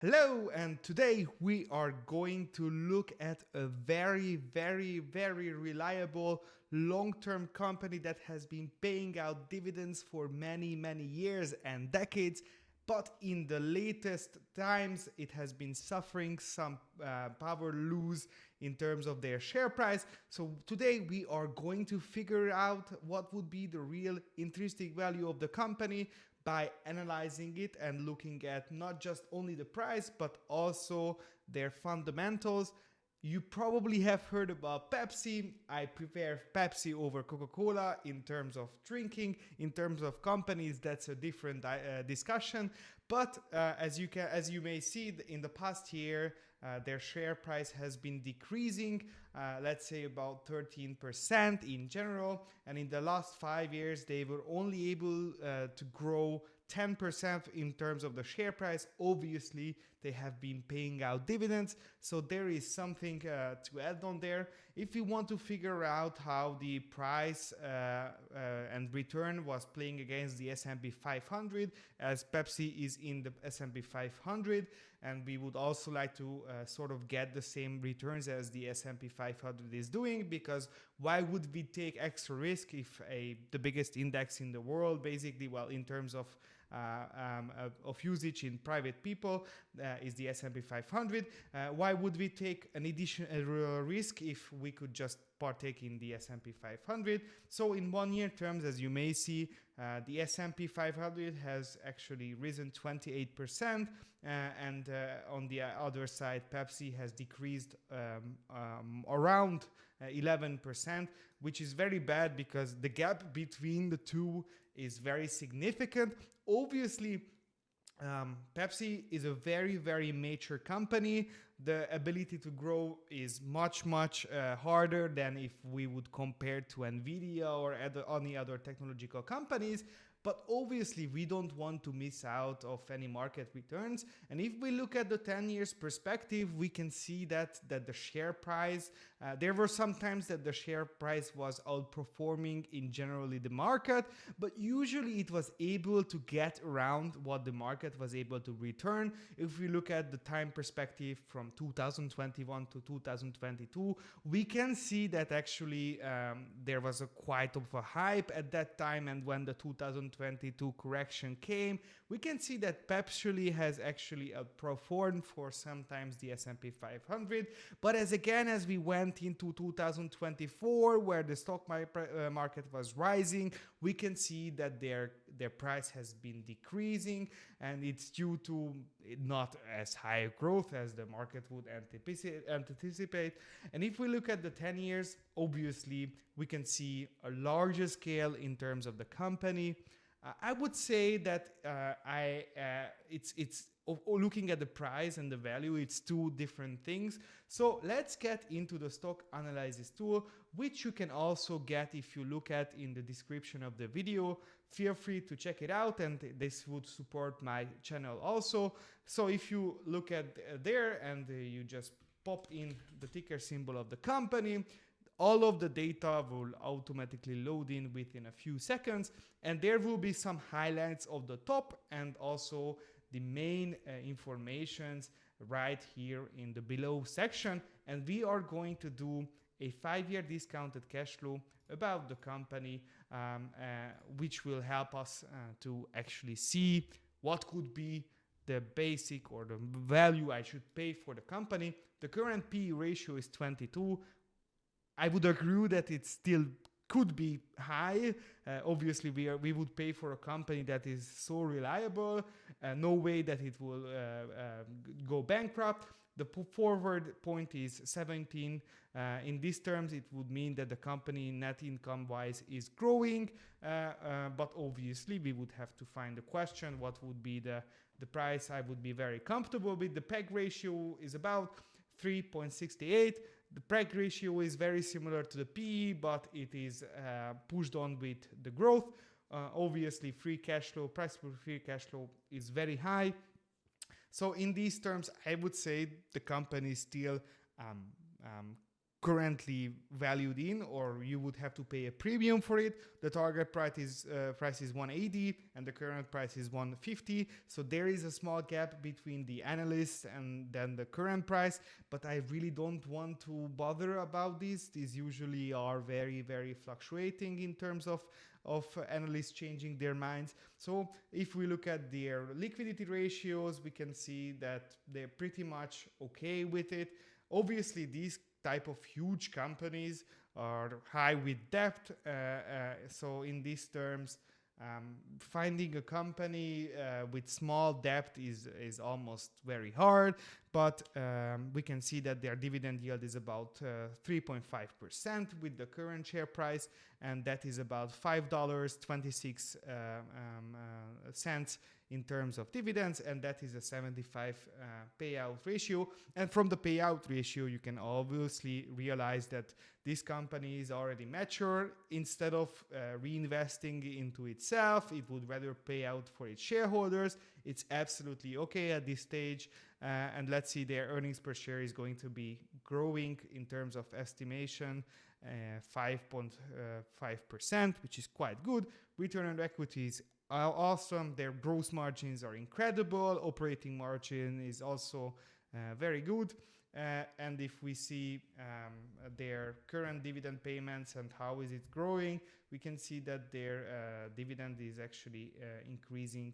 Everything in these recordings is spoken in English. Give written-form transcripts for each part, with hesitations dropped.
Hello, and today we are going to look at a very reliable long-term company that has been paying out dividends for many years and decades. But in the latest times, it has been suffering some power lose in terms of their share price. So today we are going to figure out what would be the real intrinsic value of the company by analyzing it and looking at not just only the price, but also their fundamentals. You probably have heard about Pepsi. I prefer Pepsi over Coca-Cola in terms of drinking. In terms of companies, that's a different discussion. But as you may see, in the past year, their share price has been decreasing, let's say about 13% in general. And in the last 5 years, they were only able to grow 10% in terms of the share price. Obviously, they have been paying out dividends, so there is something to add on there. If you want to figure out how the price and return was playing against the S&P 500, as Pepsi is in the S&P 500, and we would also like to sort of get the same returns as the S&P 500 is doing, because why would we take extra risk if the biggest index in the world, basically, well, in terms of usage in private people is the S&P 500. Why would we take an additional risk if we could just partake in the S&P 500? So in 1 year terms, as you may see, the S&P 500 has actually risen 28%, and on the other side, Pepsi has decreased around 11%, which is very bad because the gap between the two is very significant. Obviously, Pepsi is a very mature company. The ability to grow is much harder than if we would compare to Nvidia or any other technological companies. But obviously, we don't want to miss out of any market returns. And if we look at the 10 years perspective, we can see that the share price, there were some times that the share price was outperforming in generally the market, but usually it was able to get around what the market was able to return. If we look at the time perspective from 2021 to 2022, we can see that actually there was quite of a hype at that time, and when the 2022 correction came, we can see that Pepsi has actually outperformed for sometimes the S&P 500. But as we went into 2024, where the stock market was rising, we can see that their price has been decreasing, and it's due to not as high growth as the market would anticipate. And if we look at the 10 years, obviously we can see a larger scale in terms of the company. I would say that it's looking at the price and the value, it's two different things. So let's get into the stock analysis tool, which you can also get if you look at in the description of the video. Feel free to check it out, and this would support my channel also. So if you look at there and you just pop in the ticker symbol of the company, all of the data will automatically load in within a few seconds, and there will be some highlights of the top and also the main informations right here in the below section. And we are going to do a 5-year discounted cash flow about the company, which will help us to actually see what could be the basic or the value I should pay for the company. The current PE ratio is 22. I would agree that it still could be high. Obviously, we would pay for a company that is so reliable. No way that it will go bankrupt. The forward point is 17. In these terms, it would mean that the company net income wise is growing. But obviously, we would have to find the question, what would be the price I would be very comfortable with. The PEG ratio is about 3.68. The PEG ratio is very similar to the PE, but it is pushed on with the growth. Obviously, free cash flow, price per free cash flow is very high. So in these terms, I would say the company still currently valued in, or you would have to pay a premium for it. The target price is 180 and the current price is 150. So there is a small gap between the analyst and then the current price, but I really don't want to bother about this. These usually are very, very fluctuating in terms of analysts changing their minds. So if we look at their liquidity ratios, we can see that they're pretty much okay with it. Obviously, these type of huge companies are high with debt. So in these terms, finding a company with small debt is almost very hard, but we can see that their dividend yield is about 3.5% with the current share price, and that is about $5.26 in terms of dividends, and that is a 75 payout ratio. And from the payout ratio, you can obviously realize that this company is already mature. Instead of reinvesting into itself, it would rather pay out for its shareholders. It's absolutely okay at this stage. And let's see, their earnings per share is going to be growing in terms of estimation, 5.5%, which is quite good. Return on equity is awesome. Their gross margins are incredible. Operating margin is also very good. And if we see their current dividend payments and how is it growing, we can see that their dividend is actually increasing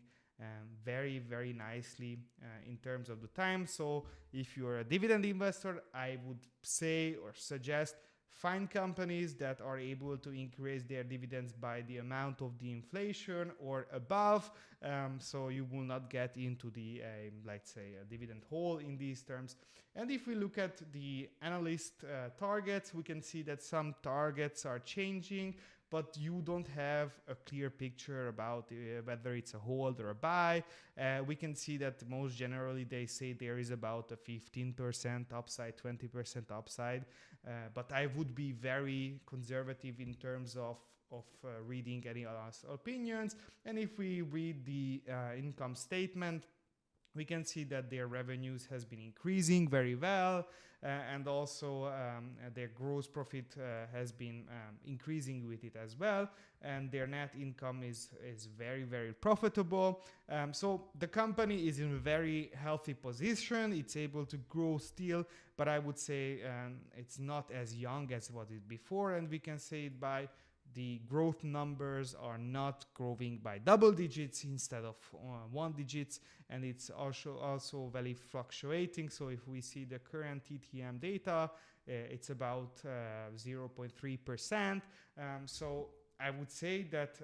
very, very nicely in terms of the time. So if you're a dividend investor, I would say or suggest find companies that are able to increase their dividends by the amount of the inflation or above, so you will not get into the, let's say, a dividend hole in these terms. And if we look at the analyst targets, we can see that some targets are changing, but you don't have a clear picture about whether it's a hold or a buy. We can see that most generally they say there is about a 15% upside, 20% upside, but I would be very conservative in terms of reading any other opinions. And if we read the income statement, we can see that their revenues has been increasing very well, and also their gross profit has been increasing with it as well, and their net income is very, very profitable. So the company is in a very healthy position. It's able to grow still, but I would say it's not as young as what it before, and we can say it by the growth numbers are not growing by double digits instead of one digits, and it's also very fluctuating. So if we see the current TTM data, it's about 0.3%. So I would say that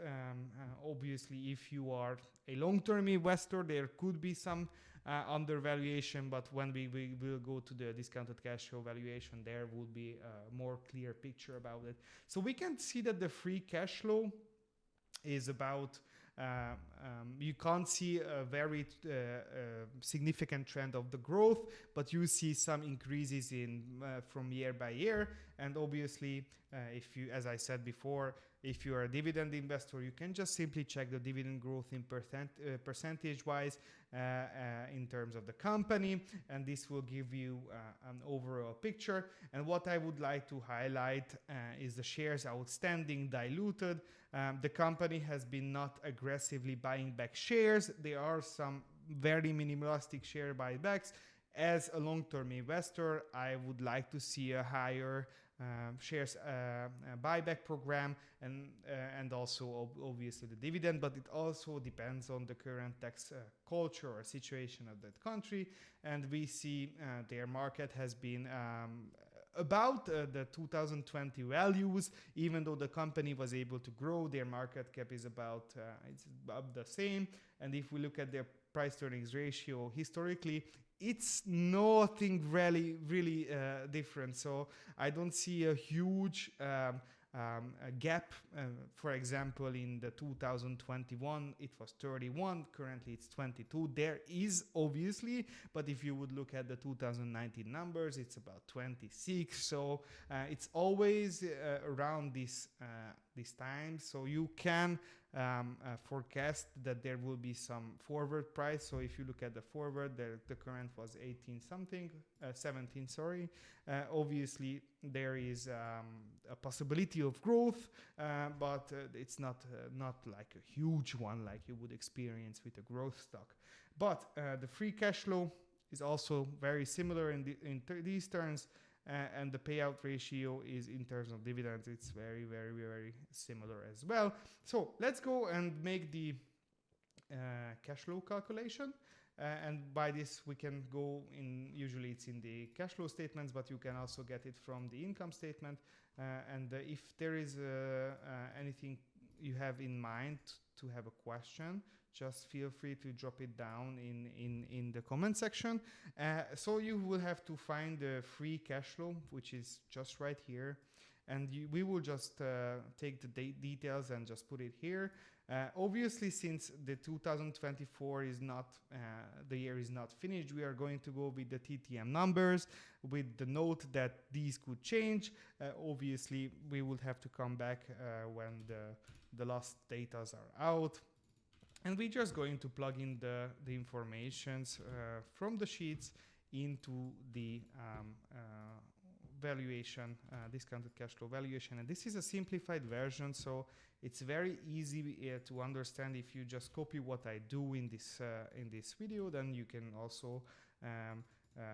obviously if you are a long-term investor, there could be some undervaluation, but when we will go to the discounted cash flow valuation, there would be a more clear picture about it. So we can see that the free cash flow is about, you can't see a very significant trend of the growth, but you see some increases in from year by year. And obviously, if you, as I said before, if you are a dividend investor, you can just simply check the dividend growth in percentage-wise in terms of the company, and this will give you an overall picture. And what I would like to highlight is the shares outstanding diluted. The company has been not aggressively buying back shares. There are some very minimalistic share buybacks. As a long-term investor, I would like to see a higher shares buyback program, and also obviously the dividend, but it also depends on the current tax culture or situation of that country. And we see their market has been about the 2020 values. Even though the company was able to grow, their market cap is about it's about the same. And if we look at their price to earnings ratio historically, it's nothing really different. So I don't see a huge gap. For example, in the 2021, it was 31. Currently, it's 22. There is obviously, but if you would look at the 2019 numbers, it's about 26. So it's always around this this time. So you can forecast that there will be some forward price. So if you look at the forward, the current was 18 something, 17, sorry. Obviously, there is a possibility of growth, but it's not like a huge one like you would experience with a growth stock. But the free cash flow is also very similar in these terms. And the payout ratio is, in terms of dividends, it's very, very, very similar as well. So let's go and make the cash flow calculation. And by this, we can go in, usually it's in the cash flow statements, but you can also get it from the income statement. And if there is anything you have in mind to have a question, just feel free to drop it down in the comment section. So you will have to find the free cash flow, which is just right here. And we will just take the details and just put it here. Obviously, since the 2024 is not, the year is not finished, we are going to go with the TTM numbers, with the note that these could change. Obviously, we will have to come back when the last datas are out. And we're just going to plug in the informations from the sheets into the valuation, discounted cash flow valuation. And this is a simplified version, so it's very easy to understand. If you just copy what I do in this video, then you can also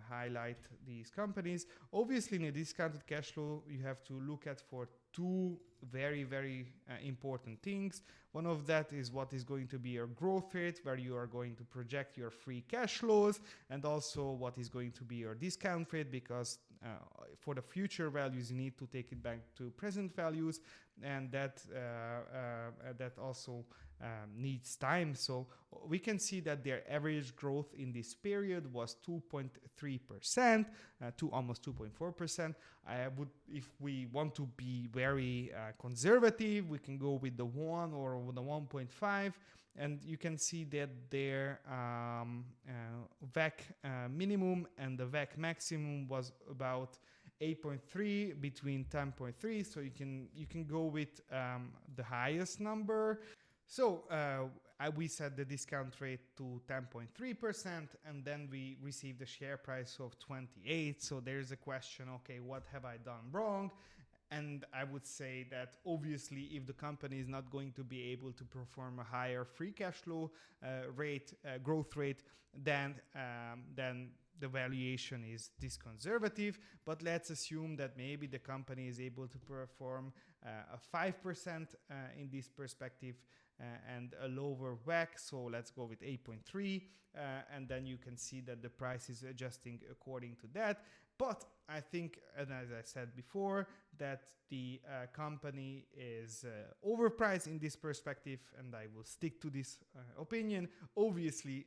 highlight these companies. Obviously, in a discounted cash flow, you have to look at for two very, very important things. One of that is what is going to be your growth rate, where you are going to project your free cash flows, and also what is going to be your discount rate, because for the future values, you need to take it back to present values, and that also needs time. So we can see that their average growth in this period was 2.3% to almost 2.4%. If we want to be very conservative, we can go with the 1 or the 1.5, and you can see that their VAC minimum and the VAC maximum was about 8.3 between 10.3. So you can go with the highest number. So we set the discount rate to 10.3%, and then we received a share price of 28. So there's a question, okay, what have I done wrong? And I would say that obviously, if the company is not going to be able to perform a higher free cash flow growth rate, then the valuation is this conservative. But let's assume that maybe the company is able to perform a 5% in this perspective and a lower WACC. So let's go with 8.3, and then you can see that the price is adjusting according to that. But I think, and as I said before, that the company is overpriced in this perspective, and I will stick to this opinion. Obviously,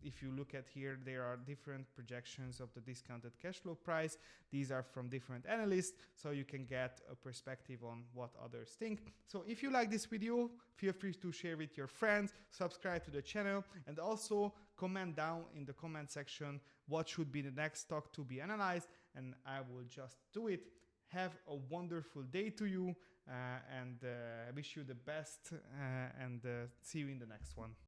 if you look at here, there are different projections of the discounted cash flow price. These are from different analysts, so you can get a perspective on what others think. So if you like this video, feel free to share with your friends, subscribe to the channel, and also comment down in the comment section what should be the next stock to be analyzed, and I will just do it. Have a wonderful day to you, and wish you the best, and see you in the next one.